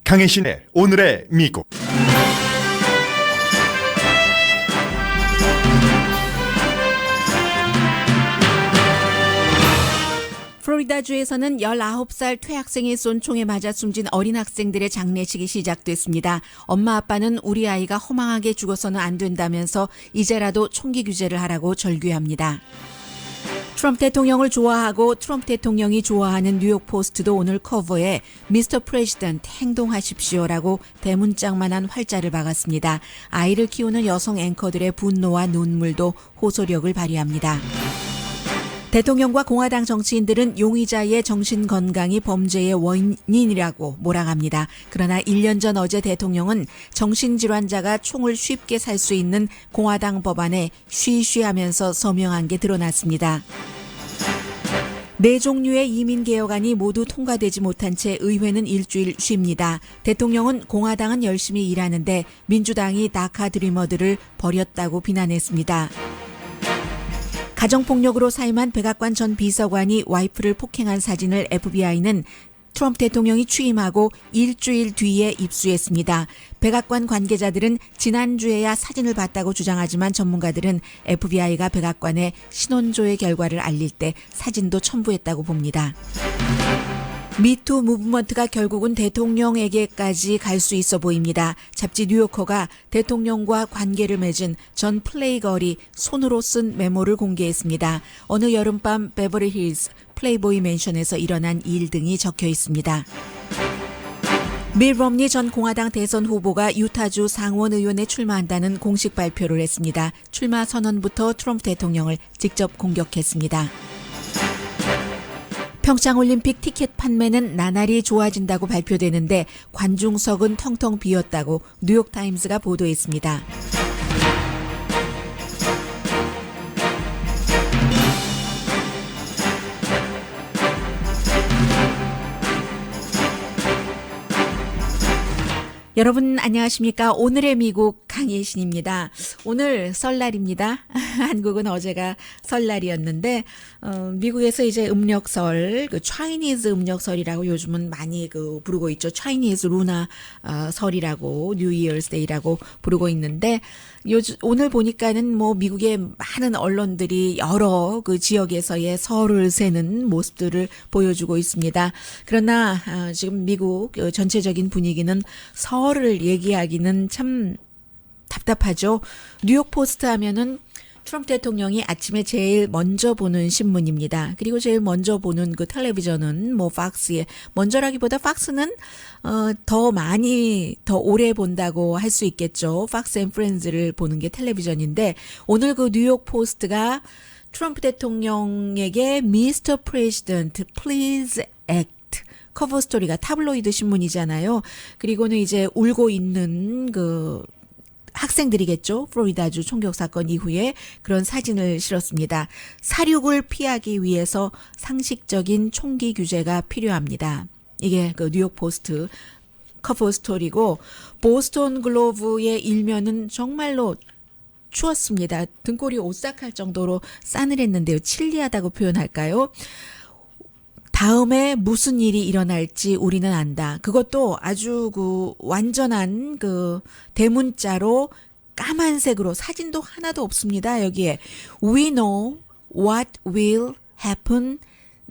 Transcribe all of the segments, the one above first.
강혜신의 오늘의 미국. 플로리다주에서는 19살 퇴학생이 쏜 총에 맞아 숨진 어린 학생들의 장례식이 시작됐습니다. 엄마 아빠는 우리 아이가 허망하게 죽어서는 안 된다면서 이제라도 총기 규제를 하라고 절규합니다. 트럼프 대통령을 좋아하고 트럼프 대통령이 좋아하는 뉴욕 포스트도 오늘 커버에 미스터 프레지던트 행동하십시오라고 대문짝만한 활자를 박았습니다. 아이를 키우는 여성 앵커들의 분노와 눈물도 호소력을 발휘합니다. 대통령과 공화당 정치인들은 용의자의 정신건강이 범죄의 원인이라고 몰아갑니다. 그러나 1년 전 어제 대통령은 정신질환자가 총을 쉽게 살 수 있는 공화당 법안에 쉬쉬하면서 서명한 게 드러났습니다. 네 종류의 이민개혁안이 모두 통과되지 못한 채 의회는 일주일 쉽니다. 대통령은 공화당은 열심히 일하는데 민주당이 다카 드리머들을 버렸다고 비난했습니다. 가정폭력으로 사임한 백악관 전 비서관이 와이프를 폭행한 사진을 FBI는 트럼프 대통령이 취임하고 일주일 뒤에 입수했습니다. 백악관 관계자들은 지난주에야 사진을 봤다고 주장하지만 전문가들은 FBI가 백악관에 신원조회 결과를 알릴 때 사진도 첨부했다고 봅니다. 미투 무브먼트가 결국은 대통령에게까지 갈 수 있어 보입니다. 잡지 뉴요커가 대통령과 관계를 맺은 전 플레이걸이 손으로 쓴 메모를 공개했습니다. 어느 여름밤 베버리 힐스 플레이보이 맨션에서 일어난 일 등이 적혀 있습니다. 밀 럼니 전 공화당 대선 후보가 유타주 상원의원에 출마한다는 공식 발표를 했습니다. 출마 선언부터 트럼프 대통령을 직접 공격했습니다. 평창올림픽 티켓 판매는 나날이 좋아진다고 발표되는데 관중석은 텅텅 비었다고 뉴욕타임스가 보도했습니다. 여러분 안녕하십니까? 오늘의 미국 강예신입니다. 오늘 설날입니다. 한국은 어제가 설날이었는데 미국에서 이제 음력설, 그 차이니즈 음력설이라고 요즘은 많이 부르고 있죠. 차이니즈 루나 설이라고 뉴 이어스 데이라고 부르고 있는데 오늘 보니까는 뭐 미국의 많은 언론들이 여러 그 지역에서의 설을 세는 모습들을 보여주고 있습니다. 그러나 지금 미국 전체적인 분위기는 설을 얘기하기는 참 답답하죠. 뉴욕 포스트 하면은 트럼프 대통령이 아침에 제일 먼저 보는 신문입니다. 그리고 제일 먼저 보는 그 텔레비전은 뭐 팍스에, 먼저라기보다 팍스는 더 많이 더 오래 본다고 할 수 있겠죠. 팍스 앤 프렌즈를 보는 게 텔레비전인데 오늘 그 뉴욕 포스트가 트럼프 대통령에게 미스터 프레지던트 플리즈 액트 커버 스토리가 타블로이드 신문이잖아요. 그리고는 이제 울고 있는 그 학생들이겠죠. 플로리다주 총격 사건 이후에 그런 사진을 실었습니다. 사륙을 피하기 위해서 상식적인 총기 규제가 필요합니다. 이게 그 뉴욕 포스트 커버 스토리고 보스턴 글로브의 일면은 정말로 추웠습니다. 등골이 오싹할 정도로 싸늘했는데요. 칠리하다고 표현할까요? 다음에 무슨 일이 일어날지 우리는 안다. 그것도 아주 그 완전한 그 대문자로 까만색으로 사진도 하나도 없습니다. 여기에 We know what will happen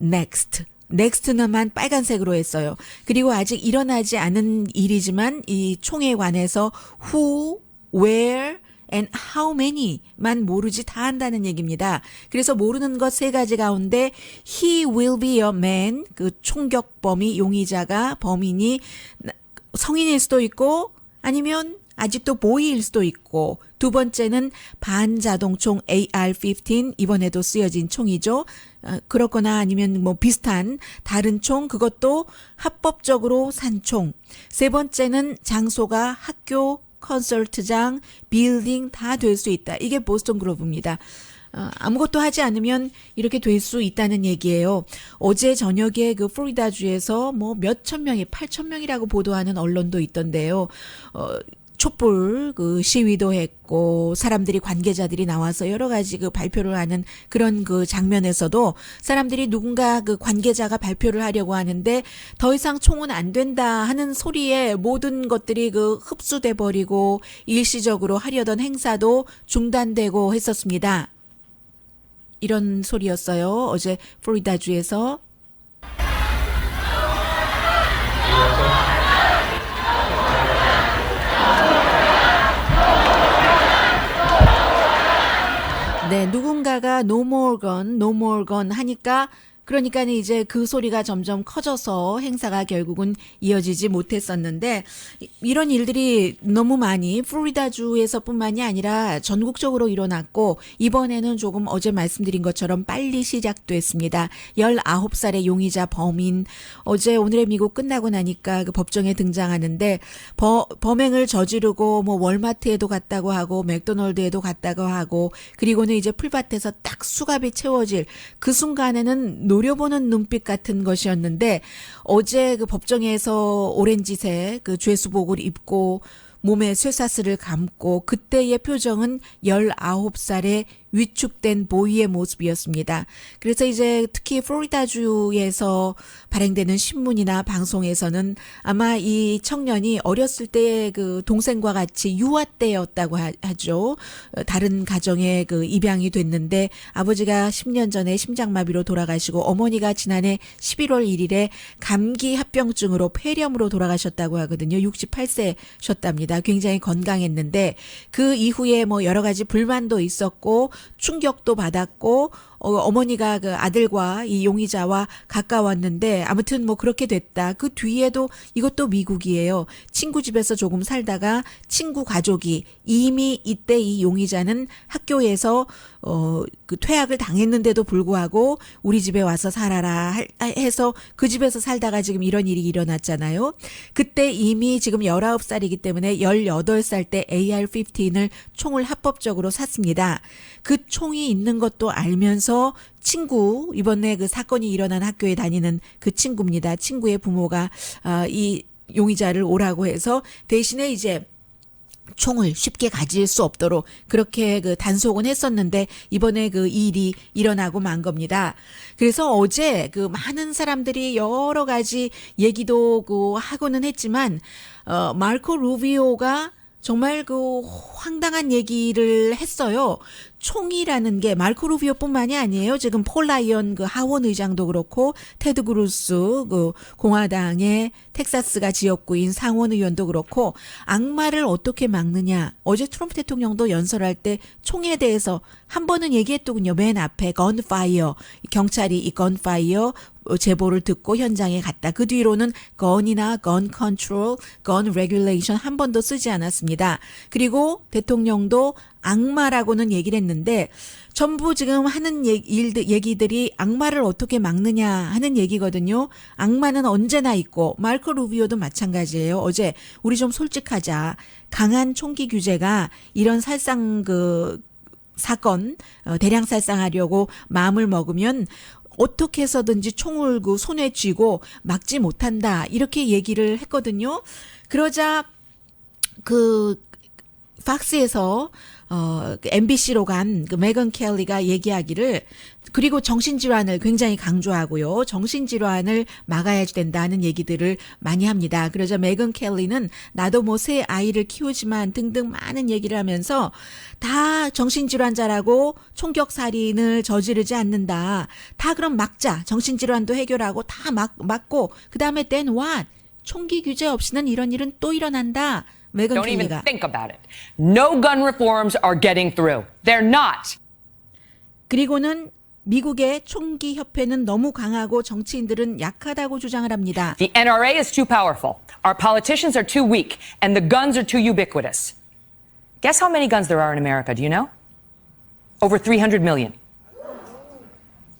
next. 넥스트는만 빨간색으로 했어요. 그리고 아직 일어나지 않은 일이지만 이 총에 관해서 who, where, and how many만 모르지 다 한다는 얘기입니다. 그래서 모르는 것 세 가지 가운데 he will be a man, 그 총격범이 용의자가 범인이 성인일 수도 있고 아니면 아직도 보이일 수도 있고 두 번째는 반자동총 AR-15 이번에도 쓰여진 총이죠. 그렇거나 아니면 뭐 비슷한 다른 총 그것도 합법적으로 산 총. 세 번째는 장소가 학교 컨설트장, 빌딩 다 될 수 있다. 이게 보스턴 글로브입니다. 아무것도 하지 않으면 이렇게 될 수 있다는 얘기예요. 어제 저녁에 그 플로리다주에서 뭐 몇천 명이 8천 명이라고 보도하는 언론도 있던데요. 촛불 그 시위도 했고 사람들이 관계자들이 나와서 여러 가지 그 발표를 하는 그런 그 장면에서도 사람들이 누군가 그 관계자가 발표를 하려고 하는데 더 이상 총은 안 된다 하는 소리에 모든 것들이 그 흡수돼 버리고 일시적으로 하려던 행사도 중단되고 했었습니다. 이런 소리였어요. 어제 플로리다주에서. 네, 누군가가 no more gun, no more gun 하니까 그러니까 이제 그 소리가 점점 커져서 행사가 결국은 이어지지 못했었는데 이런 일들이 너무 많이 플로리다주에서뿐만이 아니라 전국적으로 일어났고 이번에는 조금 어제 말씀드린 것처럼 빨리 시작됐습니다. 19살의 용의자 범인 어제 오늘의 미국 끝나고 나니까 그 법정에 등장하는데 범행을 저지르고 뭐 월마트에도 갔다고 하고 맥도널드에도 갔다고 하고 그리고는 이제 풀밭에서 딱 수갑이 채워질 그 순간에는 노려보는 눈빛 같은 것이었는데 어제 그 법정에서 오렌지색 그 죄수복을 입고 몸에 쇠사슬을 감고 그때의 표정은 19살의 위축된 보이의 모습이었습니다. 그래서 이제 특히 플로리다주에서 발행되는 신문이나 방송에서는 아마 이 청년이 어렸을 때 그 동생과 같이 유아 때였다고 하죠. 다른 가정에 그 입양이 됐는데 아버지가 10년 전에 심장마비로 돌아가시고 어머니가 지난해 11월 1일에 감기 합병증으로 폐렴으로 돌아가셨다고 하거든요. 68세셨답니다. 굉장히 건강했는데 그 이후에 뭐 여러 가지 불만도 있었고 충격도 받았고 어머니가 그 아들과 이 용의자와 가까웠는데 아무튼 뭐 그렇게 됐다. 그 뒤에도 이것도 미국이에요. 친구 집에서 조금 살다가 친구 가족이 이미 이때 이 용의자는 학교에서 그 퇴학을 당했는데도 불구하고 우리 집에 와서 살아라 해서 그 집에서 살다가 지금 이런 일이 일어났잖아요. 그때 이미 지금 19살이기 때문에 18살 때 AR-15을 총을 합법적으로 샀습니다. 그 총이 있는 것도 알면서 친구 이번에 그 사건이 일어난 학교에 다니는 그 친구입니다. 친구의 부모가 이 용의자를 오라고 해서 대신에 이제 총을 쉽게 가질 수 없도록 그렇게 그 단속은 했었는데 이번에 그 일이 일어나고 만 겁니다. 그래서 어제 그 많은 사람들이 여러 가지 얘기도 그 하고는 했지만 마르코 루비오가 정말 그 황당한 얘기를 했어요. 총이라는 게 마르코 루비오뿐만이 아니에요. 지금 폴 라이언 그 하원 의장도 그렇고 테드 크루스 그 공화당의 텍사스가 지역구인 상원 의원도 그렇고 악마를 어떻게 막느냐. 어제 트럼프 대통령도 연설할 때 총에 대해서 한 번은 얘기했더군요. 맨 앞에 건파이어 경찰이 이 건파이어 제보를 듣고 현장에 갔다. 그 뒤로는 건이나 건 컨트롤, 건 레귤레이션 한 번도 쓰지 않았습니다. 그리고 대통령도 악마라고는 얘기를 했는데 전부 지금 하는 얘기들이 악마를 어떻게 막느냐 하는 얘기거든요. 악마는 언제나 있고 마르코 루비오도 마찬가지예요. 어제 우리 좀 솔직하자. 강한 총기 규제가 이런 살상 그 사건 대량 살상하려고 마음을 먹으면 어떻게 해서든지 총을 그 손에 쥐고 막지 못한다. 이렇게 얘기를 했거든요. 그러자 그 팍스에서 MBC로 간 그 메건 켈리가 얘기하기를 그리고 정신질환을 굉장히 강조하고요. 정신질환을 막아야 된다는 얘기들을 많이 합니다. 그러자 메건 켈리는 나도 뭐 새 아이를 키우지만 등등 많은 얘기를 하면서 다 정신질환자라고 총격살인을 저지르지 않는다. 다 그럼 막자. 정신질환도 해결하고 다 막고 그다음에 then what? 총기 규제 없이는 이런 일은 또 일어난다. 메건 Don't even 켈리가. think about it. No gun reforms are getting through. They're not. 그리고는 미국의 총기 협회는 너무 강하고 정치인들은 약하다고 주장을 합니다. The NRA is too powerful. Our politicians are too weak. And the guns are too ubiquitous. Guess how many guns there are in America, do you know? Over 300 million.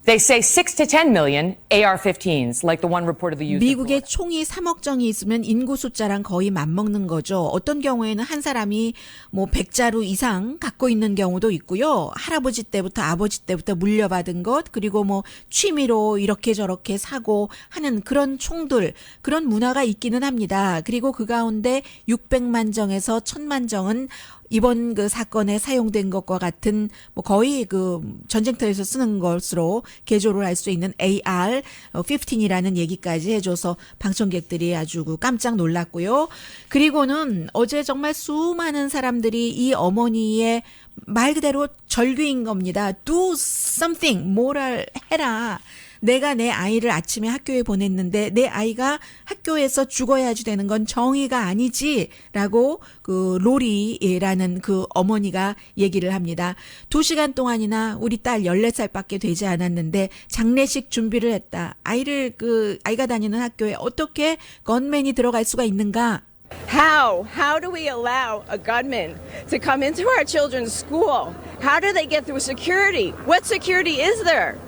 They say 6 to 10 million AR-15s, like the one reportedly used. 미국에 총이 3억 정이 있으면 인구 숫자랑 거의 맞먹는 거죠. 어떤 경우에는 한 사람이 뭐 100자루 이상 갖고 있는 경우도 있고요. 할아버지 때부터 아버지 때부터 물려받은 것, 그리고 뭐 취미로 이렇게 저렇게 사고 하는 그런 총들, 그런 문화가 있기는 합니다. 그리고 그 가운데 600만 정에서 1000만 정은 이번 그 사건에 사용된 것과 같은 뭐 거의 그 전쟁터에서 쓰는 것으로 개조를 할 수 있는 AR-15이라는 얘기까지 해줘서 방청객들이 아주 깜짝 놀랐고요. 그리고는 어제 정말 수많은 사람들이 이 어머니의 말 그대로 절규인 겁니다. Do something, 뭐를 해라. 내가 내 아이를 아침에 학교에 보냈는데 내 아이가 학교에서 죽어야지 되는 건 정의가 아니지라고 그 로리라는 그 어머니가 얘기를 합니다. 2시간 동안이나 우리 딸 14살밖에 되지 않았는데 장례식 준비를 했다. 아이가 다니는 학교에 어떻게 건맨이 들어갈 수가 있는가? How do we allow a gunman to come into our children's school? How do they get through security? What security is there?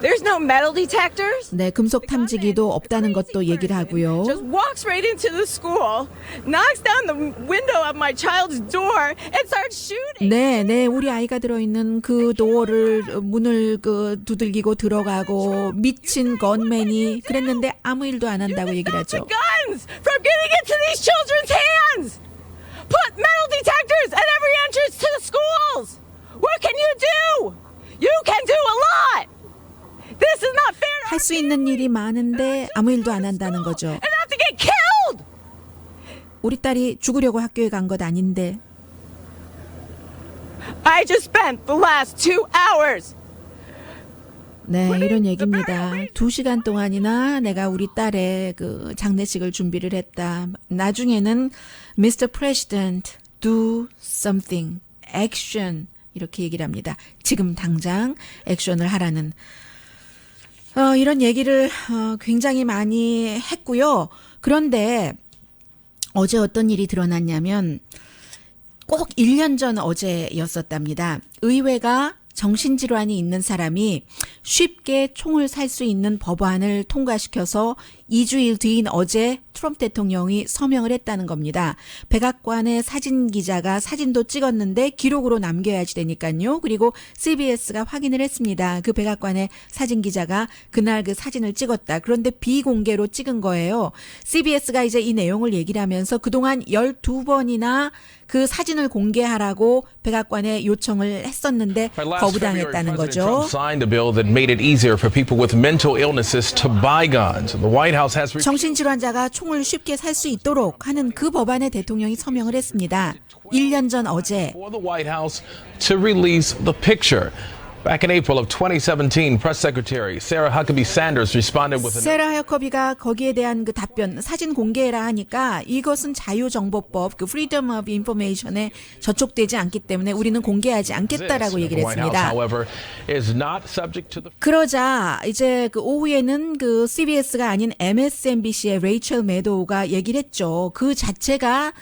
There's no metal detectors. 네, 금속 탐지기도 없다는 것도 얘기를 하고요. Just walks right into the school, knocks down the window of my child's door, and starts shooting. 네, 우리 아이가 들어있는 그 도어를 문을 그 두들기고 들어가고 미친 건맨이 그랬는데 아무 일도 안 한다고 얘기를 하죠. Guns from getting into these children's hands. Put metal detectors at every entrance to the schools. What can you do? You can do a lot. This is not fair. 할 수 있는 일이 많은데 아무 일도 안 한다는 거죠. And have to get killed. 우리 딸이 죽으려고 학교에 간 것 아닌데. I just spent the last 2 hours. 네, 이런 얘기입니다. 2시간 동안이나 내가 우리 딸의 그 장례식을 준비를 했다. 나중에는 Mr. President, do something, action 이렇게 얘기를 합니다. 지금 당장 액션을 하라는 이런 얘기를 굉장히 많이 했고요. 그런데 어제 어떤 일이 드러났냐면 꼭 1년 전 어제였었답니다. 의회가 정신질환이 있는 사람이 쉽게 총을 살 수 있는 법안을 통과시켜서 2주일 뒤인 어제 트럼프 대통령이 서명을 했다는 겁니다. 백악관의 사진 기자가 사진도 찍었는데 기록으로 남겨야지 되니까요. 그리고 CBS가 확인을 했습니다. 그 백악관의 사진 기자가 그날 그 사진을 찍었다. 그런데 비공개로 찍은 거예요. CBS가 이제 이 내용을 얘기를 하면서 그동안 12번이나 그 사진을 공개하라고 백악관에 요청을 했었는데 거부당했다는 거죠. 정신질환자가 총을 쉽게 살 수 있도록 하는 그 법안에 대통령이 서명을 했습니다. 1년 전 어제. Back in April of 2017, Press Secretary Sarah Huckabee Sanders responded with 세라 허커비가 거기에 대한 그 답변, 사진 공개해라 하니까 이것은 자유정보법, 그 Freedom of Information에 저촉되지 않기 때문에 우리는 공개하지 않겠다라고 얘기를 했습니다. 그러자 이제 그 오후에는 그 CBS가 아닌 MSNBC의 레이첼 메도우가 얘기를 했죠. 그 자체가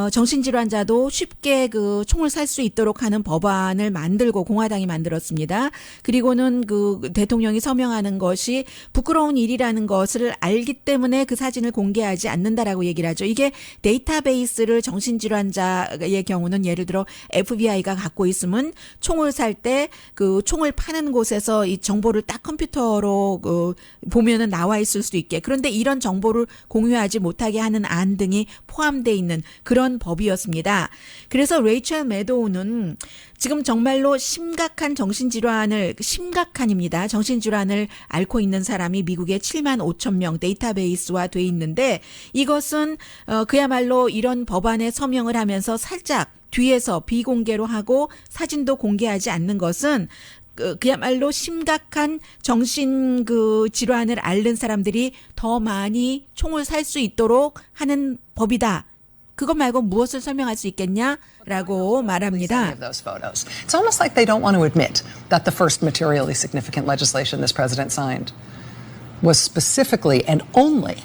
정신질환자도 쉽게 그 총을 살 수 있도록 하는 법안을 만들고 공화당이 만들었습니다. 그리고는 그 대통령이 서명하는 것이 부끄러운 일이라는 것을 알기 때문에 그 사진을 공개하지 않는다라고 얘기를 하죠. 이게 데이터베이스를 정신질환자의 경우는 예를 들어 FBI가 갖고 있으면 총을 살 때 그 총을 파는 곳에서 이 정보를 딱 컴퓨터로 그 보면은 나와 있을 수도 있게. 그런데 이런 정보를 공유하지 못하게 하는 안 등이 포함되어 있는 그런 법이었습니다. 그래서 레이첼 메도우는 지금 정말로 심각한 심각한입니다. 정신질환을 앓고 있는 사람이 미국에 7만 5천 명 데이터베이스화 돼 있는데 이것은 그야말로 이런 법안에 서명을 하면서 살짝 뒤에서 비공개로 하고 사진도 공개하지 않는 것은 그야말로 심각한 정신 그 질환을 앓는 사람들이 더 많이 총을 살 수 있도록 하는 법이다. 그것 말고 무엇을 설명할 수 있겠냐라고 말합니다. It's almost like they don't want to admit that the first materially significant legislation this president signed was specifically and only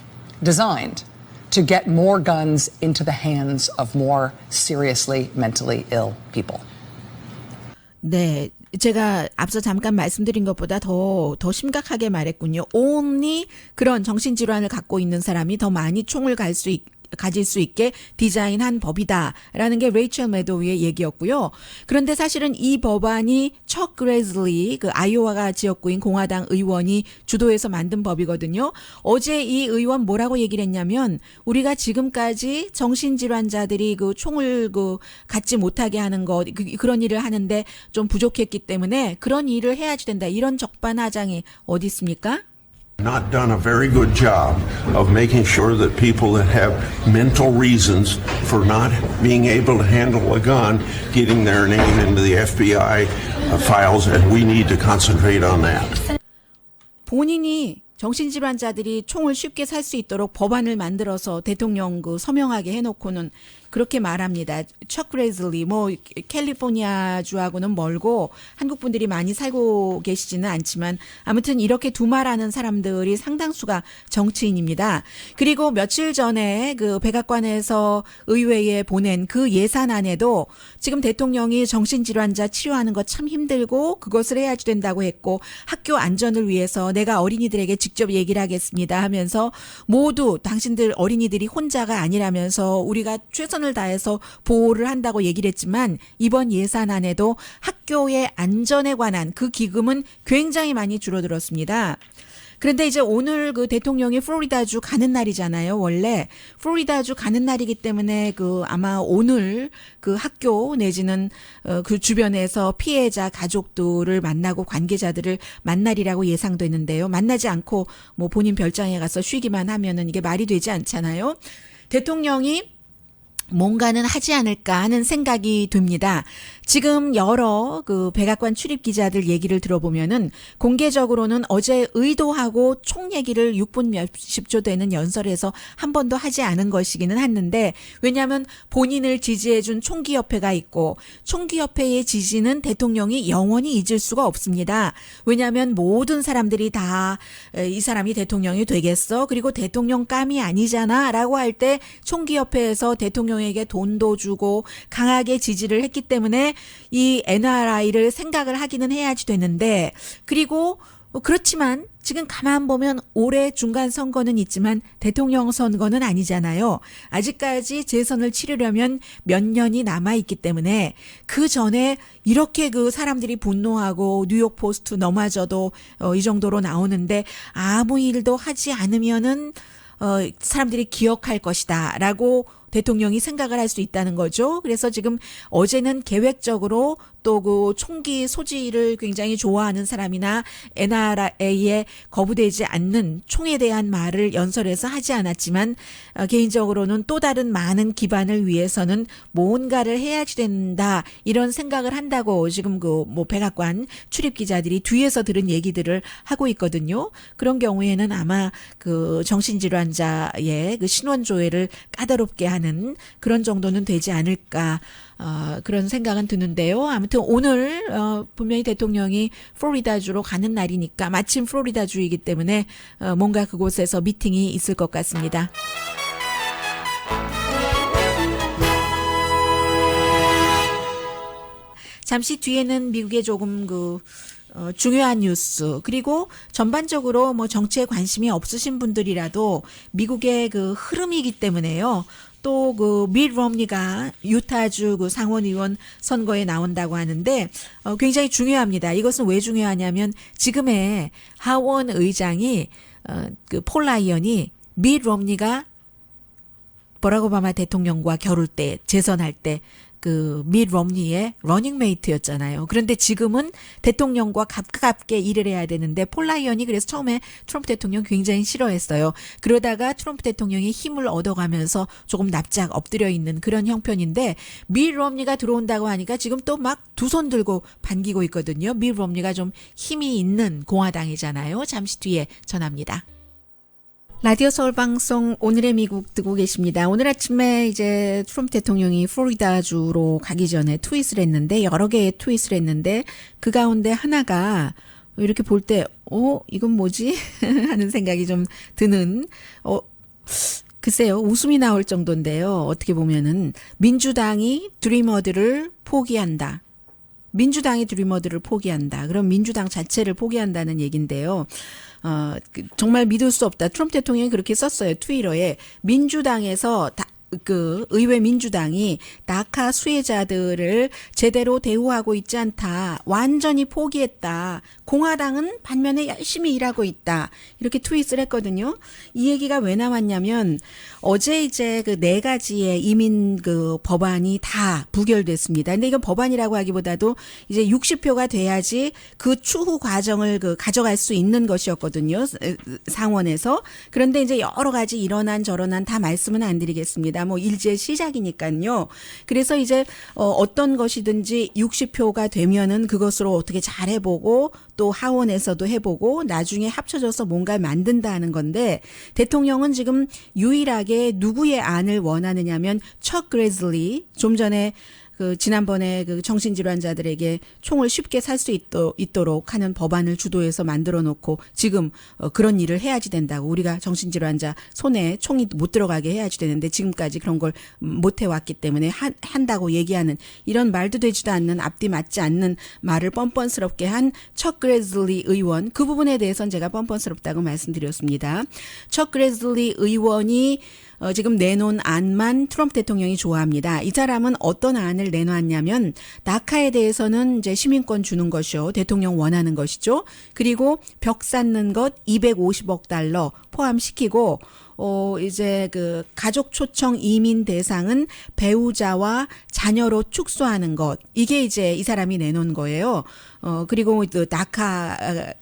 designed to get more guns into the hands of more seriously mentally ill people. 네. 제가 앞서 잠깐 말씀드린 것보다 더 심각하게 말했군요. only 그런 정신질환을 갖고 있는 사람이 더 많이 총을 가질 수 있게 디자인한 법이다라는 게 레이첼 매도우의 얘기였고요. 그런데 사실은 이 법안이 척 그레즐리 그 아이오와가 지역구인 공화당 의원이 주도해서 만든 법이거든요. 어제 이 의원 뭐라고 얘기를 했냐면 우리가 지금까지 정신질환자들이 그 총을 갖지 못하게 하는 것 그런 일을 하는데 좀 부족했기 때문에 그런 일을 해야지 된다. 이런 적반하장이 어디 있습니까? Not done a very good job of making sure that people that have mental reasons for not being able to handle a gun, getting their name into the FBI files, and we need to concentrate on that. 본인이 정신질환자들이 총을 쉽게 살 수 있도록 법안을 만들어서 대통령 서명하게 해놓고는 그렇게 말합니다. 척 그레즐리 캘리포니아주하고는 멀고 한국 분들이 많이 살고 계시지는 않지만 아무튼 이렇게 두말하는 사람들이 상당수가 정치인입니다. 그리고 며칠 전에 그 백악관에서 의회에 보낸 그 예산안에도 지금 대통령이 정신질환자 치료하는 거 참 힘들고 그것을 해야지 된다고 했고 학교 안전을 위해서 내가 어린이들에게 직접 얘기를 하겠습니다 하면서 모두 당신들 어린이들이 혼자가 아니라면서 우리가 최선을 다해서 보호를 한다고 얘기를 했지만 이번 예산안에도 학교의 안전에 관한 그 기금은 굉장히 많이 줄어들었습니다. 그런데 이제 오늘 그 대통령이 플로리다주 가는 날이잖아요. 원래 플로리다주 가는 날이기 때문에 아마 오늘 그 학교 내지는 그 주변에서 피해자 가족들을 만나고 관계자들을 만날이라고 예상되는데요. 만나지 않고 뭐 본인 별장에 가서 쉬기만 하면은 이게 말이 되지 않잖아요. 대통령이 뭔가는 하지 않을까 하는 생각이 듭니다. 지금 여러 그 백악관 출입 기자들 얘기를 들어보면은 공개적으로는 어제 의도하고 총 얘기를 6분 몇십 초 되는 연설에서 한 번도 하지 않은 것이기는 했는데 왜냐하면 본인을 지지해준 총기협회가 있고 총기협회의 지지는 대통령이 영원히 잊을 수가 없습니다. 왜냐하면 모든 사람들이 다 이 사람이 대통령이 되겠어? 그리고 대통령감이 아니잖아 라고 할 때 총기협회에서 대통령에게 돈도 주고 강하게 지지를 했기 때문에 이 NRI를 생각을 하기는 해야지 되는데 그리고 그렇지만 지금 가만 보면 올해 중간 선거는 있지만 대통령 선거는 아니잖아요. 아직까지 재선을 치르려면 몇 년이 남아있기 때문에 그 전에 이렇게 그 사람들이 분노하고 뉴욕 포스트 넘어져도 이 정도로 나오는데 아무 일도 하지 않으면은 사람들이 기억할 것이다 라고 대통령이 생각을 할 수 있다는 거죠. 그래서 지금 어제는 계획적으로 또 그 총기 소지를 굉장히 좋아하는 사람이나 NRA에 거부되지 않는 총에 대한 말을 연설에서 하지 않았지만 개인적으로는 또 다른 많은 기반을 위해서는 뭔가를 해야지 된다 이런 생각을 한다고 지금 백악관 출입 기자들이 뒤에서 들은 얘기들을 하고 있거든요. 그런 경우에는 아마 그 정신질환자의 그 신원 조회를 까다롭게 하는 그런 정도는 되지 않을까. 그런 생각은 드는데요. 아무튼 오늘 분명히 대통령이 플로리다주로 가는 날이니까 마침 플로리다주이기 때문에 뭔가 그곳에서 미팅이 있을 것 같습니다. 잠시 뒤에는 미국의 조금 중요한 뉴스 그리고 전반적으로 뭐 정치에 관심이 없으신 분들이라도 미국의 그 흐름이기 때문에요. 또 그 밋 롬니가 유타주 그 상원의원 선거에 나온다고 하는데 굉장히 중요합니다. 이것은 왜 중요하냐면 지금의 하원 의장이 그 폴 라이언이 밋 롬니가 버락 오바마 대통령과 겨룰 때 재선할 때 그 밋 롬니의 러닝메이트였잖아요. 그런데 지금은 대통령과 가깝게 일을 해야 되는데 폴 라이언이 그래서 처음에 트럼프 대통령 굉장히 싫어했어요. 그러다가 트럼프 대통령이 힘을 얻어가면서 조금 납작 엎드려 있는 그런 형편인데 밋 롬니가 들어온다고 하니까 지금 또 막 두 손 들고 반기고 있거든요. 밋 롬니가 좀 힘이 있는 공화당이잖아요. 잠시 뒤에 전합니다. 라디오 서울 방송 오늘의 미국 듣고 계십니다. 오늘 아침에 이제 트럼프 대통령이 플로리다주로 가기 전에 트윗을 했는데 여러 개의 트윗을 했는데 그 가운데 하나가 이렇게 볼 때 이건 뭐지? 하는 생각이 좀 드는 글쎄요. 웃음이 나올 정도인데요. 어떻게 보면은 민주당이 드리머들을 포기한다. 민주당이 드리머들을 포기한다. 그럼 민주당 자체를 포기한다는 얘기인데요. 정말 믿을 수 없다. 트럼프 대통령이 그렇게 썼어요. 트위터에. 민주당에서 의회 민주당이 다카 수혜자들을 제대로 대우하고 있지 않다. 완전히 포기했다. 공화당은 반면에 열심히 일하고 있다. 이렇게 트윗을 했거든요. 이 얘기가 왜 나왔냐면 어제 이제 그 4가지의 이민 법안이 다 부결됐습니다. 근데 이건 법안이라고 하기보다도 이제 60표가 돼야지 그 추후 과정을 가져갈 수 있는 것이었거든요. 상원에서. 그런데 이제 여러 가지 이런한 저런한 다 말씀은 안 드리겠습니다. 뭐 일제 시작이니까요. 그래서 이제 어떤 것이든지 60표가 되면은 그것으로 어떻게 잘 해보고 또 하원에서도 해보고 나중에 합쳐져서 뭔가를 만든다는 건데 대통령은 지금 유일하게 누구의 안을 원하느냐면 척 그레즐리 좀 전에 지난번에 정신질환자들에게 총을 쉽게 살 수 있도록 하는 법안을 주도해서 만들어 놓고 지금 그런 일을 해야지 된다고 우리가 정신질환자 손에 총이 못 들어가게 해야지 되는데 지금까지 그런 걸 못 해왔기 때문에 한다고 얘기하는 이런 말도 되지도 않는 앞뒤 맞지 않는 말을 뻔뻔스럽게 한 척 그레즐리 의원 그 부분에 대해서는 제가 뻔뻔스럽다고 말씀드렸습니다. 척 그레즐리 의원이 지금 내놓은 안만 트럼프 대통령이 좋아합니다. 이 사람은 어떤 안을 내놨냐면 다카에 대해서는 이제 시민권 주는 것이요. 대통령 원하는 것이죠. 그리고 벽 쌓는 것 250억 달러 포함시키고 이제 가족 초청 이민 대상은 배우자와 자녀로 축소하는 것. 이게 이제 이 사람이 내놓은 거예요. 그리고 다카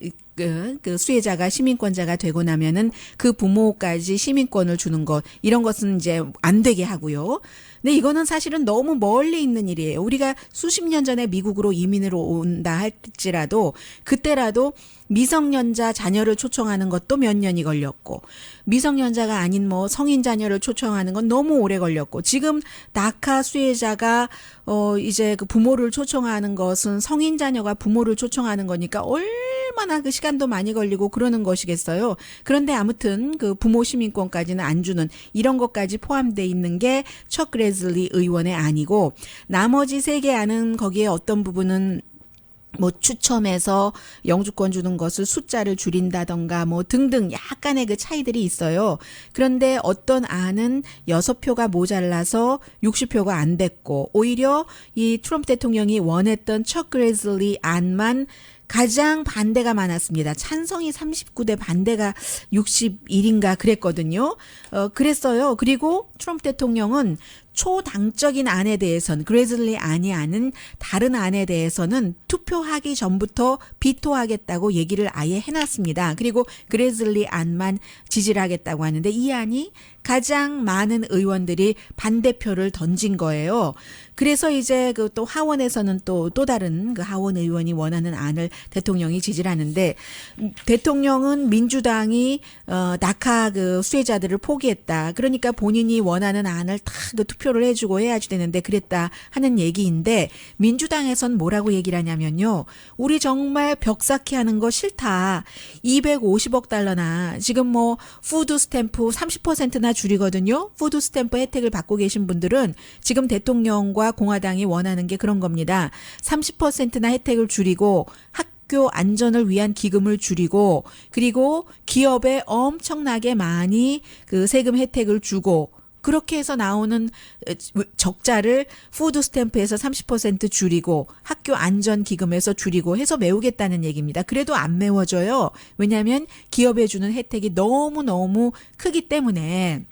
수혜자가 시민권자가 되고 나면은 그 부모까지 시민권을 주는 것 이런 것은 이제 안 되게 하고요. 근데 이거는 사실은 너무 멀리 있는 일이에요. 우리가 수십 년 전에 미국으로 이민을 온다 할지라도 그때라도 미성년자 자녀를 초청하는 것도 몇 년이 걸렸고 미성년자가 아닌 뭐 성인 자녀를 초청하는 건 너무 오래 걸렸고 지금 다카 수혜자가 이제 그 부모를 초청하는 것은 성인 자녀가 부모를 초청하는 거니까 얼마나 그 시간도 많이 걸리고 그러는 것이겠어요. 그런데 아무튼 그 부모 시민권까지는 안 주는 이런 것까지 포함되어 있는 게 척 그레즐리 의원의 안이고 나머지 3개 안은 거기에 어떤 부분은 뭐 추첨해서 영주권 주는 것을 숫자를 줄인다던가 뭐 등등 약간의 그 차이들이 있어요. 그런데 어떤 안은 6표가 모자라서 60표가 안 됐고 오히려 이 트럼프 대통령이 원했던 척 그레즐리 안만 가장 반대가 많았습니다. 찬성이 39대 반대가 61인가 그랬거든요. 그랬어요. 그리고 트럼프 대통령은 초당적인 안에 대해서는 그레즐리 안이 아닌 다른 안에 대해서는 투표하기 전부터 비토하겠다고 얘기를 아예 해놨습니다. 그리고 그레즐리 안만 지지를 하겠다고 하는데 이 안이 가장 많은 의원들이 반대표를 던진 거예요. 그래서 이제 또 하원에서는 또 다른 그 하원 의원이 원하는 안을 대통령이 지지를 하는데 대통령은 민주당이 다카 그 수혜자들을 포기했다. 그러니까 본인이 원하는 안을 다 그 투표를 해주고 해야지 되는데 그랬다 하는 얘기인데 민주당에선 뭐라고 얘기를 하냐면요. 우리 정말 벽 쌓기 하는 거 싫다. 250억 달러나 지금 뭐 푸드 스탬프 30%나 줄이거든요. 푸드 스탬프 혜택을 받고 계신 분들은 지금 대통령과 공화당이 원하는 게 그런 겁니다. 30%나 혜택을 줄이고 학교 안전을 위한 기금을 줄이고 그리고 기업에 엄청나게 많이 그 세금 혜택을 주고 그렇게 해서 나오는 적자를 푸드 스탬프에서 30% 줄이고 학교 안전기금에서 줄이고 해서 메우겠다는 얘기입니다. 그래도 안 메워져요. 왜냐하면 기업에 주는 혜택이 너무너무 크기 때문에.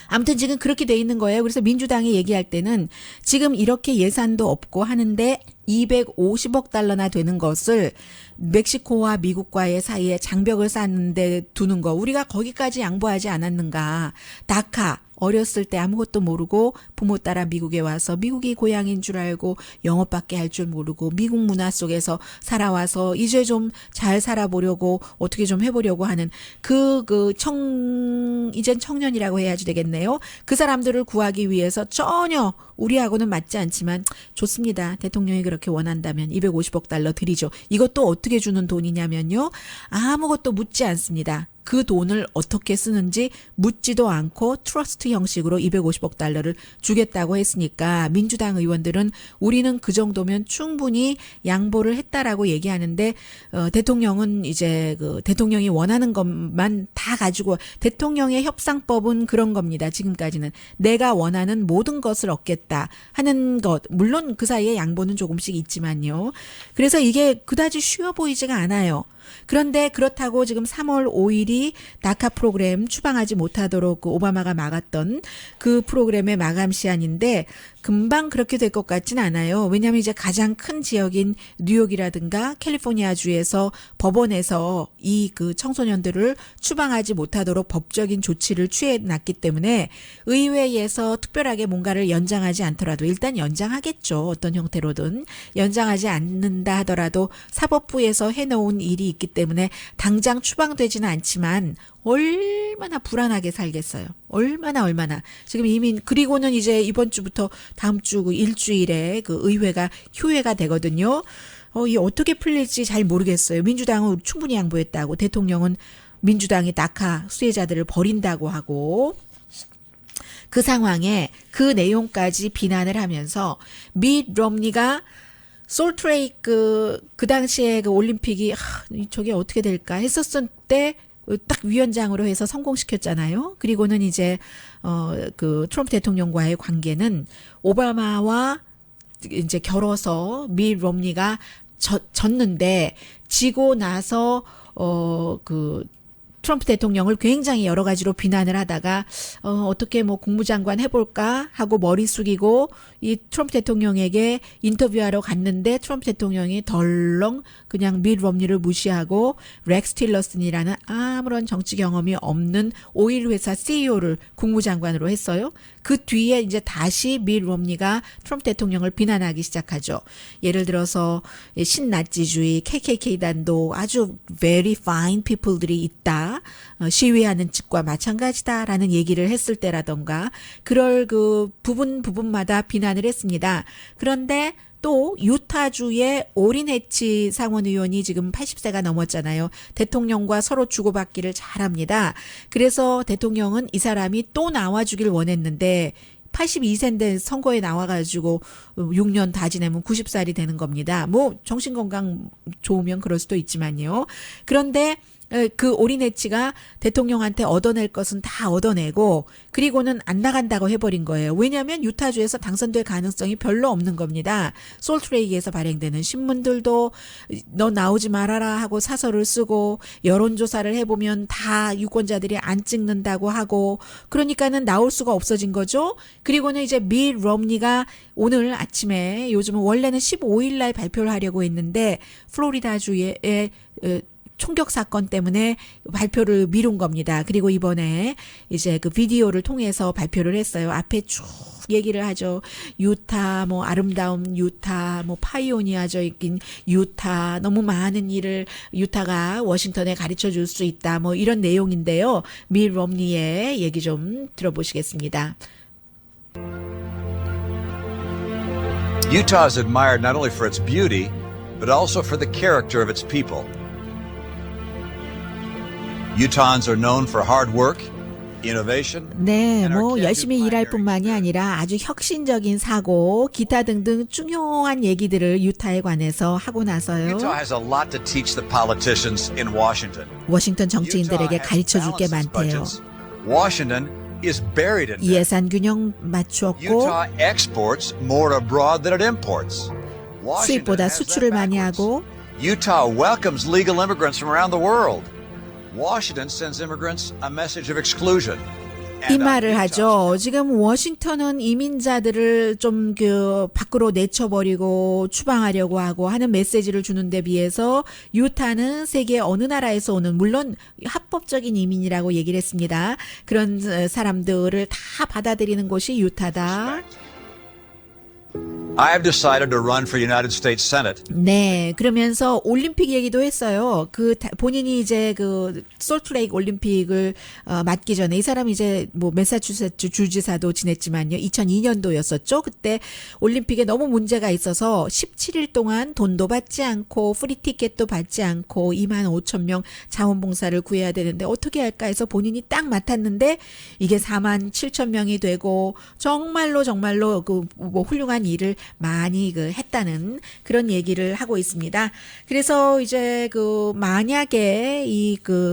아무튼 지금 그렇게 돼 있는 거예요. 그래서 민주당이 얘기할 때는 지금 이렇게 예산도 없고 하는데 250억 달러나 되는 것을 멕시코와 미국과의 사이에 장벽을 쌓는데 두는 거 우리가 거기까지 양보하지 않았는가. 다카 어렸을 때 아무것도 모르고 부모 따라 미국에 와서 미국이 고향인 줄 알고 영어밖에 할 줄 모르고 미국 문화 속에서 살아와서 이제 좀 잘 살아보려고 어떻게 좀 해보려고 하는 이젠 청년이라고 해야지 되겠네요. 그 사람들을 구하기 위해서 전혀 우리하고는 맞지 않지만 좋습니다. 대통령이 그렇게 원한다면 250억 달러 드리죠. 이것도 어떻게 주는 돈이냐면요. 아무것도 묻지 않습니다. 그 돈을 어떻게 쓰는지 묻지도 않고 트러스트 형식으로 250억 달러를 주겠다고 했으니까 민주당 의원들은 우리는 그 정도면 충분히 양보를 했다라고 얘기하는데 대통령은 이제 그 대통령이 원하는 것만 다 가지고 대통령의 협상법은 그런 겁니다. 지금까지는 내가 원하는 모든 것을 얻겠다 하는 것. 물론 그 사이에 양보는 조금씩 있지만요. 그래서 이게 그다지 쉬워 보이지가 않아요. 그런데 그렇다고 지금 3월 5일이 다카 프로그램 추방하지 못하도록 그 오바마가 막았던 그 프로그램의 마감 시한인데 금방 그렇게 될 것 같진 않아요. 왜냐하면 이제 가장 큰 지역인 뉴욕이라든가 캘리포니아주에서 법원에서 이 그 청소년들을 추방하지 못하도록 법적인 조치를 취해놨기 때문에 의회에서 특별하게 뭔가를 연장하지 않더라도 일단 연장하겠죠. 어떤 형태로든 연장하지 않는다 하더라도 사법부에서 해놓은 일이 있기 때문에 당장 추방되지는 않지만 얼마나 불안하게 살겠어요. 얼마나. 지금 이미 그리고는 이제 이번 주부터 다음 주 그 일주일에 그 의회가 휴회가 되거든요. 이 어떻게 풀릴지 잘 모르겠어요. 민주당은 충분히 양보했다고 대통령은 민주당이 다카 수혜자들을 버린다고 하고 그 상황에 그 내용까지 비난을 하면서 밋 롬니가 솔트레이크 그 당시에 그 올림픽이 저게 어떻게 될까 했었을 때 딱 위원장으로 해서 성공시켰잖아요. 그리고는 이제 그 트럼프 대통령과의 관계는 오바마와 이제 겨뤄서 밋 롬니가 졌는데 지고 나서 그 트럼프 대통령을 굉장히 여러 가지로 비난을 하다가 어떻게 뭐 국무장관 해볼까 하고 머리 숙이고 이 트럼프 대통령에게 인터뷰하러 갔는데 트럼프 대통령이 덜렁 그냥 밋 롬니를 무시하고 렉스 틸러슨이라는 아무런 정치 경험이 없는 오일 회사 CEO를 국무장관으로 했어요. 그 뒤에 이제 다시 밋 롬니가 트럼프 대통령을 비난하기 시작하죠. 예를 들어서 신나치주의 KKK단도 아주 very fine people들이 있다. 시위하는 측과 마찬가지다라는 얘기를 했을 때라던가 그럴 그 부분마다 비난을 했습니다. 그런데 또 유타주의 오린 해치 상원의원이 지금 80세가 넘었잖아요. 대통령과 서로 주고받기를 잘합니다. 그래서 대통령은 이 사람이 또 나와주길 원했는데 82세인데 선거에 나와가지고 6년 다 지내면 90살이 되는 겁니다. 뭐 정신건강 좋으면 그럴 수도 있지만요. 그런데 그 오리네치가 대통령한테 얻어낼 것은 다 얻어내고 그리고는 안 나간다고 해버린 거예요. 왜냐하면 유타주에서 당선될 가능성이 별로 없는 겁니다. 솔트레이크에서 발행되는 신문들도 너 나오지 말아라 하고 사설을 쓰고 여론조사를 해보면 다 유권자들이 안 찍는다고 하고 그러니까는 나올 수가 없어진 거죠. 그리고는 이제 밋 롬니가 오늘 아침에 요즘은 원래는 15일 날 발표를 하려고 했는데 플로리다주에 총격 사건 때문에 발표를 미룬 겁니다. 그리고 이번에 이제 그 비디오를 통해서 발표를 했어요. 앞에 쭉 얘기를 하죠. 유타, 뭐 아름다운 유타, 뭐 파이오니아적인 유타, 너무 많은 일을 유타가 워싱턴에 가르쳐 줄 수 있다. 뭐 이런 내용인데요. 밋 롬니의 얘기 좀 들어보시겠습니다. Utah is admired not only for its beauty, but also for the character of its people. Utahns are known for hard work, innovation. 네, 뭐 열심히 일할 뿐만이 아니라 아주 혁신적인 사고, 기타 등등 중요한 얘기들을 유타에 관해서 하고 나서요. Utah has a lot to teach the politicians in Washington. 워싱턴 정치인들에게 가르쳐 줄 게 많대요. Washington is buried in debt. 예산 균형 맞추었고 Utah exports more abroad than it imports. 수입보다 수출을 많이 하고 Utah welcomes legal immigrants from around the world. Washington sends immigrants a message of exclusion. 이 말을 하죠. 지금 워싱턴은 이민자들을 좀 그 밖으로 내쳐버리고 추방하려고 하고 하는 메시지를 주는 데 비해서 유타는 세계 어느 나라에서 오는 물론 합법적인 이민이라고 얘기를 했습니다. 그런 사람들을 다 받아들이는 곳이 유타다. I have decided to run for United States Senate. 네, 그러면서 올림픽 얘기도 했어요. 본인이 이제 솔트레이크 올림픽을 맡기 전에 이 사람이 이제 뭐 매사추세츠 주지사도 지냈지만요. 2002년도였었죠. 그때 올림픽에 너무 문제가 있어서 17일 동안 돈도 받지 않고 프리 티켓도 받지 않고 25,000명 자원봉사를 구해야 되는데 어떻게 할까 해서 본인이 딱 맡았는데 이게 47,000명이 되고 정말로 뭐 훌륭한 일을 많이 했다는 그런 얘기를 하고 있습니다. 그래서 이제 만약에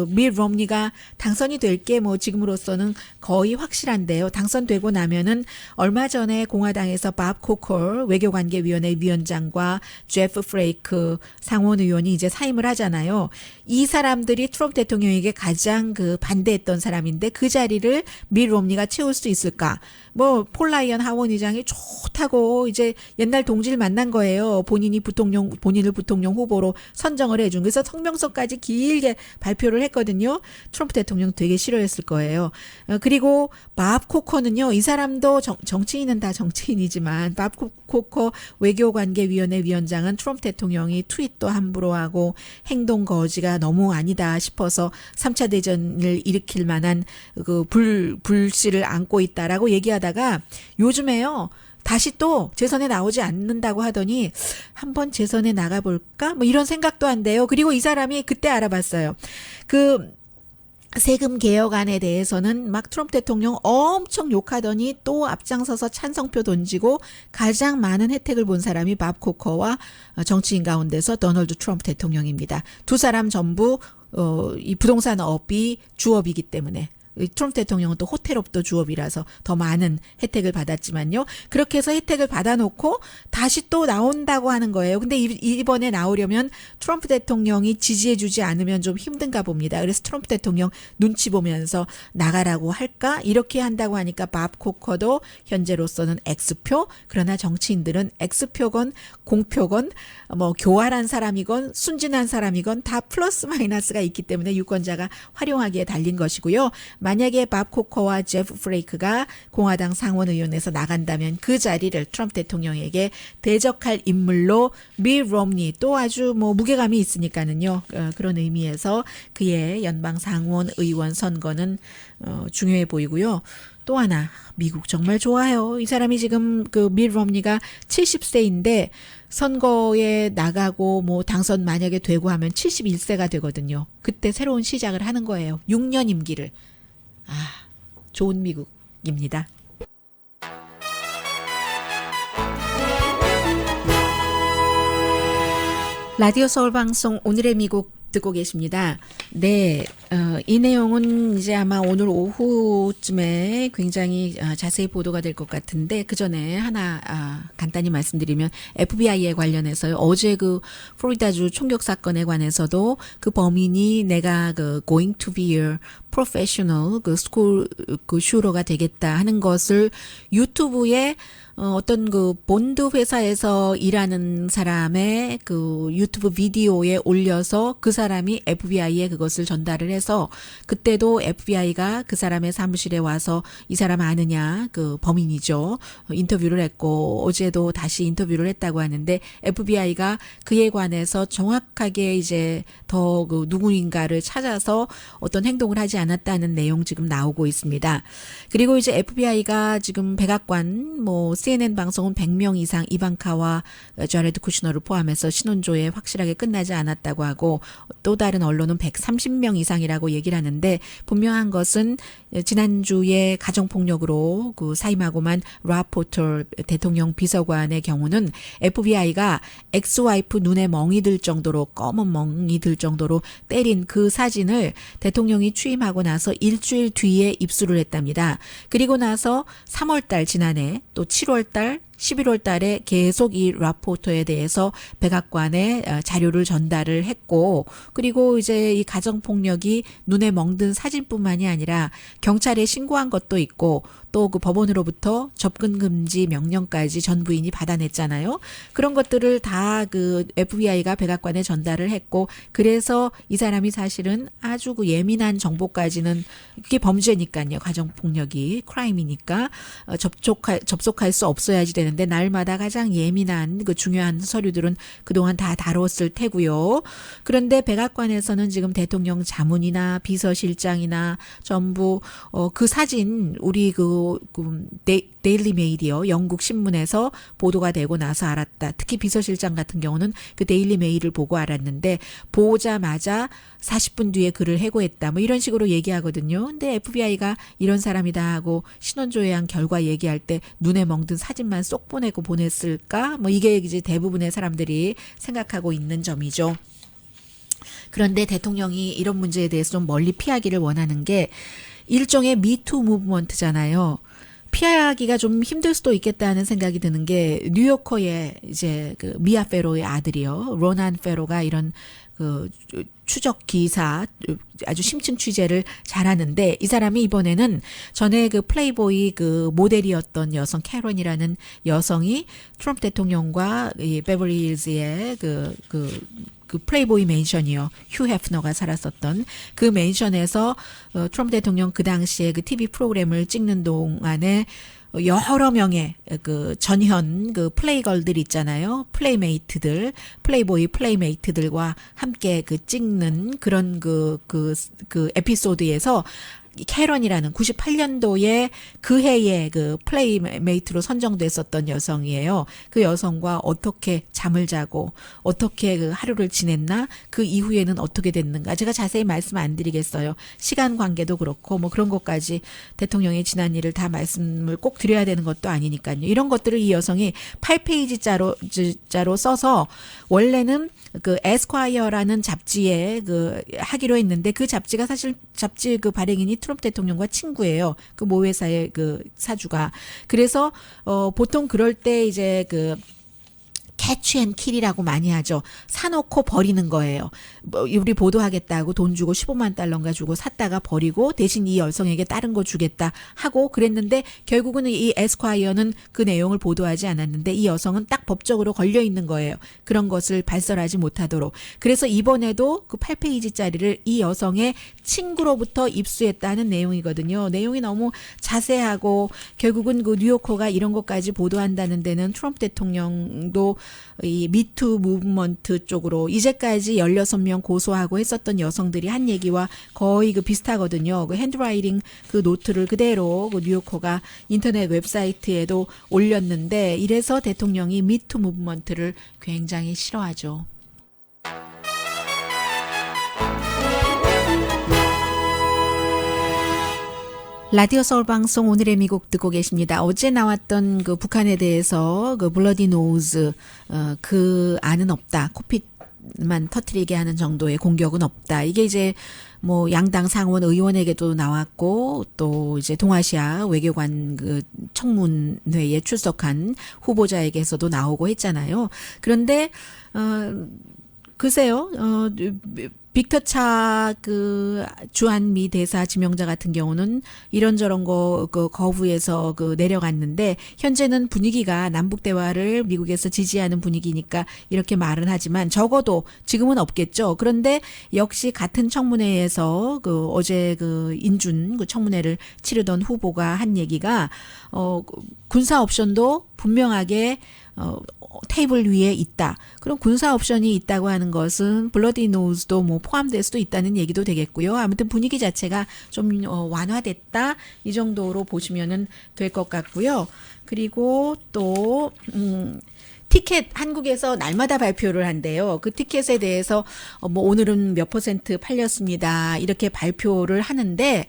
밀 롬니가 당선이 될 게 뭐 지금으로서는 거의 확실한데요. 당선되고 나면은 얼마 전에 공화당에서 밥 코컬 외교관계위원회 위원장과 제프 프레이크 상원 의원이 이제 사임을 하잖아요. 이 사람들이 트럼프 대통령에게 가장 반대했던 사람인데 그 자리를 밀 롬니가 채울 수 있을까? 뭐 폴 라이언 하원 의장이 좋다고 이제 옛날 동지를 만난 거예요. 본인을 부통령 후보로 선정을 해준. 그래서 성명서까지 길게 발표를 했거든요. 트럼프 대통령 되게 싫어했을 거예요. 그리고 밥 코커는요. 이 사람도 정치인은 다 정치인이지만 밥 코커 외교관계위원회 위원장은 트럼프 대통령이 트윗도 함부로 하고 행동 거지가 너무 아니다 싶어서 3차 대전을 일으킬 만한 불씨를 안고 있다라고 얘기하다가 요즘에요. 다시 또 재선에 나오지 않는다고 하더니 한번 재선에 나가볼까? 뭐 이런 생각도 한대요. 그리고 이 사람이 그때 알아봤어요. 세금 개혁안에 대해서는 막 트럼프 대통령 엄청 욕하더니 또 앞장서서 찬성표 던지고 가장 많은 혜택을 본 사람이 밥 코커와 정치인 가운데서 도널드 트럼프 대통령입니다. 두 사람 전부 이 부동산 업이 주업이기 때문에 트럼프 대통령은 또 호텔업도 주업이라서 더 많은 혜택을 받았지만요. 그렇게 해서 혜택을 받아놓고 다시 또 나온다고 하는 거예요. 근데 이번에 나오려면 트럼프 대통령이 지지해주지 않으면 좀 힘든가 봅니다. 그래서 트럼프 대통령 눈치 보면서 나가라고 할까? 이렇게 한다고 하니까 밥 코커도 현재로서는 X표, 그러나 정치인들은 X표건 공표건 뭐 교활한 사람이건 순진한 사람이건 다 플러스 마이너스가 있기 때문에 유권자가 활용하기에 달린 것이고요. 만약에 밥 코커와 제프 프레이크가 공화당 상원의원에서 나간다면 그 자리를 트럼프 대통령에게 대적할 인물로 밀 롬니 또 아주 뭐 무게감이 있으니까는요. 그런 의미에서 그의 연방 상원의원 선거는 중요해 보이고요. 또 하나 미국 정말 좋아요. 이 사람이 지금 밀 롬니가 70세인데 선거에 나가고 뭐 당선 만약에 되고 하면 71세가 되거든요. 그때 새로운 시작을 하는 거예요. 6년 임기를. 좋은 미국입니다. 라디오 서울 방송 오늘의 미국 듣고 계십니다. 네, 이 내용은 이제 아마 오늘 오후쯤에 굉장히 자세히 보도가 될 것 같은데 그 전에 하나 간단히 말씀드리면 FBI에 관련해서요. 어제 플로리다주 총격 사건에 관해서도 그 범인이 내가 going to be a professional 스쿨 슈터가 되겠다 하는 것을 유튜브에 어떤 본드 회사에서 일하는 사람의 유튜브 비디오에 올려서 그 사람이 FBI에 그것을 전달을 해서 그때도 FBI가 그 사람의 사무실에 와서 이 사람 아느냐, 범인이죠. 인터뷰를 했고 어제도 다시 인터뷰를 했다고 하는데 FBI가 그에 관해서 정확하게 이제 더 누구인가를 찾아서 어떤 행동을 하지 않았다는 내용 지금 나오고 있습니다. 그리고 이제 FBI가 지금 백악관 CNN 방송은 100명 이상 이방카와 자레드 쿠시너를 포함해서 신원조회 확실하게 끝나지 않았다고 하고 또 다른 언론은 130명 이상이라고 얘기를 하는데 분명한 것은 지난주에 가정폭력으로 사임하고만 라포터 대통령 비서관의 경우는 FBI가 엑스와이프 눈에 멍이 들 정도로 검은 멍이 들 정도로 때린 그 사진을 대통령이 취임하고 나서 일주일 뒤에 입수를 했답니다. 그리고 나서 3월달 지난해 또 7월달 11월 달에 계속 이 라포터에 대해서 백악관에 자료를 전달을 했고 그리고 이제 이 가정폭력이 눈에 멍든 사진뿐만이 아니라 경찰에 신고한 것도 있고 또 법원으로부터 접근 금지 명령까지 전 부인이 받아냈잖아요. 그런 것들을 다 FBI가 백악관에 전달을 했고 그래서 이 사람이 사실은 아주 예민한 정보까지는 그게 범죄니까요. 가정폭력이 크라임이니까 접속 접속할 수 없어야지 되는데 날마다 가장 예민한 그 중요한 서류들은 그동안 다 다뤘을 테고요. 그런데 백악관에서는 지금 대통령 자문이나 비서실장이나 전부 그 사진 우리 데일리 메일이요. 영국 신문에서 보도가 되고 나서 알았다. 특히 비서실장 같은 경우는 그 데일리 메일을 보고 알았는데 보자마자 40분 뒤에 그를 해고했다. 뭐 이런 식으로 얘기하거든요. 근데 FBI가 이런 사람이다 하고 신원조회한 결과 얘기할 때 눈에 멍든 사진만 쏙 보내고 보냈을까? 뭐 이게 이제 대부분의 사람들이 생각하고 있는 점이죠. 그런데 대통령이 이런 문제에 대해서 좀 멀리 피하기를 원하는 게 일종의 미투 무브먼트잖아요. 피하기가 좀 힘들 수도 있겠다는 생각이 드는 게 뉴요커의 이제 그 미아 페로의 아들이요. 로난 페로가 이런 그 추적 기사 아주 심층 취재를 잘하는데 이 사람이 이번에는 전에 그 플레이보이 그 모델이었던 여성 캐런이라는 여성이 트럼프 대통령과 이 베버리 힐즈의 그 플레이보이 맨션이요. 휴 해프너가 살았었던 그 맨션에서 트럼프 대통령 그 당시에 그 TV 프로그램을 찍는 동안에 여러 명의 그 전현 그 플레이걸들 있잖아요. 플레이메이트들, 플레이보이 플레이메이트들과 함께 그 찍는 그런 그 에피소드에서 캐런이라는 98년도에 그 해에 그 플레이메이트로 선정됐었던 여성이에요. 그 여성과 어떻게 잠을 자고 어떻게 그 하루를 지냈나 그 이후에는 어떻게 됐는가 제가 자세히 말씀 안 드리겠어요. 시간 관계도 그렇고 뭐 그런 것까지 대통령의 지난 일을 다 말씀을 꼭 드려야 되는 것도 아니니까요. 이런 것들을 이 여성이 8페이지짜로 써서 원래는 그 에스콰이어라는 잡지에 그 하기로 했는데 그 잡지가 사실 잡지 그 발행인이 트럼프 대통령과 친구예요. 그 모 회사의 그 사주가. 그래서 보통 그럴 때 이제 그 캐치 앤 킬이라고 많이 하죠. 사놓고 버리는 거예요. 뭐 우리 보도하겠다고 돈 주고 15만 달러인가 주고 샀다가 버리고 대신 이 여성에게 다른 거 주겠다 하고 그랬는데 결국은 이 에스콰이어는 그 내용을 보도하지 않았는데 이 여성은 딱 법적으로 걸려 있는 거예요. 그런 것을 발설하지 못하도록. 그래서 이번에도 그 8페이지짜리를 이 여성의 친구로부터 입수했다는 내용이거든요. 내용이 너무 자세하고 결국은 그 뉴요커가 이런 것까지 보도한다는 데는 트럼프 대통령도 이 미투 무브먼트 쪽으로 이제까지 16명 고소하고 했었던 여성들이 한 얘기와 거의 그 비슷하거든요. 그 핸드라이팅 그 노트를 그대로 그 뉴요커가 인터넷 웹사이트에도 올렸는데 이래서 대통령이 미투 무브먼트를 굉장히 싫어하죠. 라디오 서울 방송 오늘의 미국 듣고 계십니다. 어제 나왔던 그 북한에 대해서 그 블러디 노우즈 그 안은 없다. 코핏만 터뜨리게 하는 정도의 공격은 없다. 이게 이제 뭐 양당 상원 의원에게도 나왔고 또 이제 동아시아 외교관 그 청문회에 출석한 후보자에게서도 나오고 했잖아요. 그런데 글쎄요. 빅터 차 그 주한미 대사 지명자 같은 경우는 이런저런 거 그 거부해서 그 내려갔는데 현재는 분위기가 남북 대화를 미국에서 지지하는 분위기니까 이렇게 말은 하지만 적어도 지금은 없겠죠. 그런데 역시 같은 청문회에서 그 어제 그 인준 그 청문회를 치르던 후보가 한 얘기가 군사 옵션도 분명하게 테이블 위에 있다. 그럼 군사 옵션이 있다고 하는 것은 블러디 노우즈도 뭐 포함될 수도 있다는 얘기도 되겠고요. 아무튼 분위기 자체가 좀 완화됐다. 이 정도로 보시면은 될 것 같고요. 그리고 또 티켓 한국에서 날마다 발표를 한대요. 그 티켓에 대해서 뭐 오늘은 몇 % 팔렸습니다. 이렇게 발표를 하는데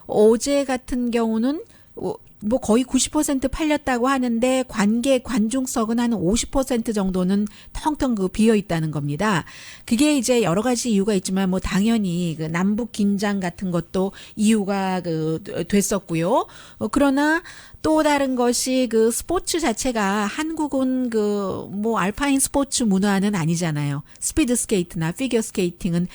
어제 같은 경우는 뭐 거의 90% 팔렸다고 하는데 관중석은 한 50% 정도는 텅텅 그 비어 있다는 겁니다. 그게 이제 여러 가지 이유가 있지만 뭐 당연히 그 남북 긴장 같은 것도 이유가 그 됐었고요. 그러나 또 다른 것이 그 스포츠 자체가 한국은 그 뭐 알파인 스포츠 문화는 아니잖아요. 스피드 스케이트나 피겨 스케이팅은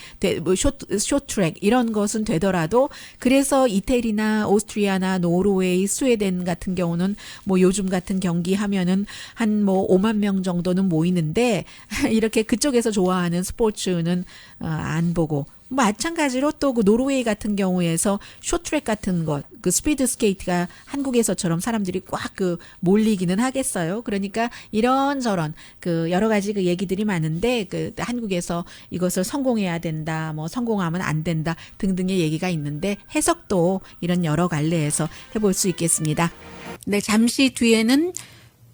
뭐 쇼트트랙 이런 것은 되더라도 그래서 이태리나 오스트리아나 노르웨이, 스웨덴 같은 경우는 뭐 요즘 같은 경기 하면은 한 뭐 5만 명 정도는 모이는데 이렇게 그쪽에서 좋아하는 스포츠는 안 보고 마찬가지로 또 그 노르웨이 같은 경우에서 쇼트트랙 같은 것, 그 스피드 스케이트가 한국에서처럼 사람들이 꽉 그 몰리기는 하겠어요. 그러니까 이런저런 그 여러 가지 그 얘기들이 많은데 그 한국에서 이것을 성공해야 된다, 뭐 성공하면 안 된다 등등의 얘기가 있는데 해석도 이런 여러 갈래에서 해볼 수 있겠습니다. 네, 잠시 뒤에는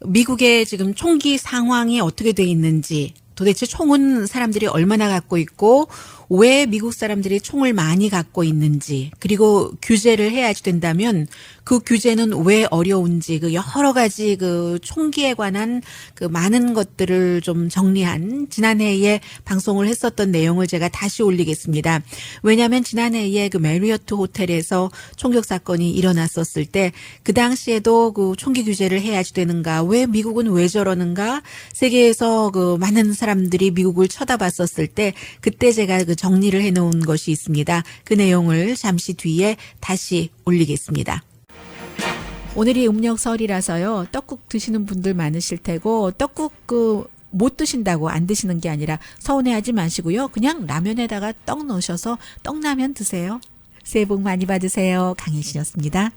미국의 지금 총기 상황이 어떻게 돼 있는지, 도대체 총은 사람들이 얼마나 갖고 있고 왜 미국 사람들이 총을 많이 갖고 있는지, 그리고 규제를 해야지 된다면 그 규제는 왜 어려운지, 그 여러 가지 그 총기에 관한 그 많은 것들을 좀 정리한 지난해에 방송을 했었던 내용을 제가 다시 올리겠습니다. 왜냐하면 지난해에 그 메리어트 호텔에서 총격 사건이 일어났었을 때 그 당시에도 그 총기 규제를 해야지 되는가, 왜 미국은 왜 저러는가, 세계에서 그 많은 사람들이 미국을 쳐다봤었을 때 그때 제가 그 정리를 해놓은 것이 있습니다. 그 내용을 잠시 뒤에 다시 올리겠습니다. 오늘이 음력설이라서요. 떡국 드시는 분들 많으실 테고, 떡국 못 드신다고 안 드시는 게 아니라 서운해하지 마시고요. 그냥 라면에다가 떡 넣으셔서 떡라면 드세요. 새해 복 많이 받으세요. 강혜신이었습니다.